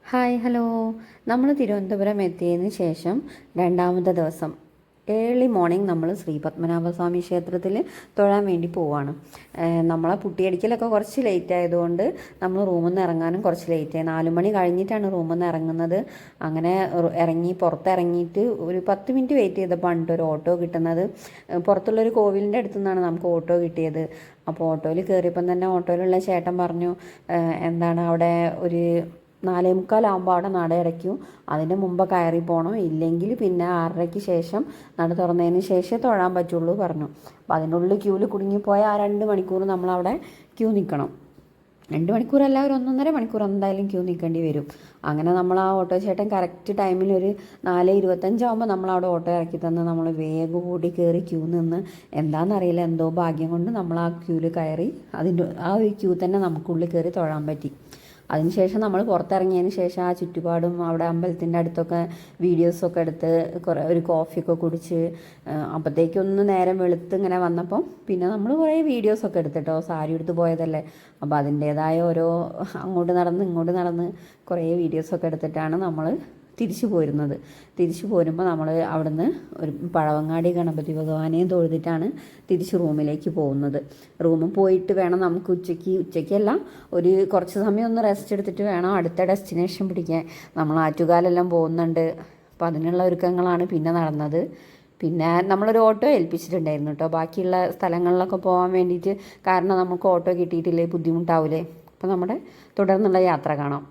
Hi hello. നമ്മൾ തിരുവനന്തപുരം എത്തിയതിന് ശേഷം രണ്ടാമത്തെ ദിവസം ഏർലി മോർണിംഗ് നമ്മൾ ശ്രീ പത്മനാഭസ്വാമി ക്ഷേത്രത്തിൽ തൊഴാൻ വേണ്ടി പോവാണ്. നമ്മളെ പുട്ടിയടിക്കലൊക്കെ കുറച്ച് ലേറ്റ് ആയതുകൊണ്ട് നമ്മൾ റൂമിൽ നിന്ന് ഇറങ്ങാനും കുറച്ച് ലേറ്റായി. 4 മണി കഴിഞ്ഞിട്ടാണ് റൂമിൽ നിന്ന് ഇറങ്ങുന്നത്. അങ്ങനെ പുറത്തിറങ്ങിയിട്ട് ഒരു 10 മിനിറ്റ് വെയിറ്റ് ചെയ്തപ്പോൾ ഒരു ഓട്ടോ കിട്ടുന്നത്. പുറത്തുള്ളൊരു കോവിലിൻ്റെ അടുത്തു നിന്നാണ് നമുക്ക് ഓട്ടോ കിട്ടിയത്. അപ്പോൾ ഓട്ടോയിൽ കയറിയപ്പം തന്നെ ഓട്ടോയിലുള്ള ചേട്ടൻ പറഞ്ഞു, എന്താണ് അവിടെ ഒരു 4:45 അവിടെ നട അടയ്ക്കും, അതിൻ്റെ മുമ്പ് കയറി പോകണം, ഇല്ലെങ്കിൽ പിന്നെ 6:30 ശേഷം നട തുറന്നതിന് ശേഷമേ തൊഴാൻ പറ്റുള്ളൂ പറഞ്ഞു. അപ്പോൾ അതിനുള്ളിൽ ക്യൂവിൽ കുടുങ്ങിപ്പോയാൽ ആ 2 മണിക്കൂർ നമ്മളവിടെ ക്യൂ നിൽക്കണം. 2 മണിക്കൂറല്ല, ഒരു 1.5 മണിക്കൂർ എന്തായാലും ക്യൂ നിൽക്കേണ്ടി വരും. അങ്ങനെ നമ്മൾ ആ ഓട്ടോ ചേട്ടൻ കറക്റ്റ് ടൈമിൽ ഒരു 4:25 ആകുമ്പോൾ നമ്മളവിടെ ഓട്ടോ ഇറക്കി തന്ന് നമ്മൾ വേഗം കൂടി കയറി ക്യൂ നിന്ന്, എന്താണെന്നറിയില്ല, എന്തോ ഭാഗ്യം കൊണ്ട് നമ്മൾ ആ ക്യൂവിൽ കയറി ആ ഒരു ക്യൂ തന്നെ നമുക്കുള്ളിൽ കയറി തൊഴാൻ പറ്റി. അതിനുശേഷം നമ്മൾ പുറത്തിറങ്ങിയതിന് ശേഷം ആ ചുറ്റുപാടും അവിടെ അമ്പലത്തിൻ്റെ അടുത്തൊക്കെ വീഡിയോസൊക്കെ എടുത്ത് ഒരു കോഫിയൊക്കെ കുടിച്ച് അപ്പോഴത്തേക്കൊന്ന് നേരം വെളുത്ത് ഇങ്ങനെ വന്നപ്പം പിന്നെ നമ്മൾ കുറേ വീഡിയോസൊക്കെ എടുത്തിട്ടോ, സാരി എടുത്ത് പോയതല്ലേ. അപ്പോൾ അതിൻ്റേതായ ഓരോ അങ്ങോട്ട് നടന്ന് ഇങ്ങോട്ട് നടന്ന് കുറേ വീഡിയോസൊക്കെ എടുത്തിട്ടാണ് നമ്മൾ തിരിച്ചു പോരുമ്പോൾ നമ്മൾ അവിടുന്ന് ഒരു പഴവങ്ങാടി ഗണപതി ഭഗവാനെയും തൊഴുതിട്ടാണ് തിരിച്ച് റൂമിലേക്ക് പോകുന്നത്. റൂമിൽ പോയിട്ട് വേണം നമുക്ക് ഉച്ചയ്ക്കല്ല, ഒരു കുറച്ച് സമയം ഒന്ന് റെസ്റ്റ് എടുത്തിട്ട് വേണം അടുത്ത ഡെസ്റ്റിനേഷൻ പിടിക്കാൻ. നമ്മൾ ആറ്റുകാലെല്ലാം പോകുന്നുണ്ട്. അപ്പോൾ അതിനുള്ള ഒരുക്കങ്ങളാണ് പിന്നെ നടന്നത്. പിന്നെ നമ്മളൊരു ഓട്ടോ ഏൽപ്പിച്ചിട്ടുണ്ടായിരുന്നു കേട്ടോ, ബാക്കിയുള്ള സ്ഥലങ്ങളിലൊക്കെ പോകാൻ വേണ്ടിയിട്ട്. കാരണം നമുക്ക് ഓട്ടോ കിട്ടിയിട്ടില്ലേ ബുദ്ധിമുട്ടാവില്ലേ. അപ്പോൾ നമ്മുടെ തുടർന്നുള്ള യാത്ര കാണാം.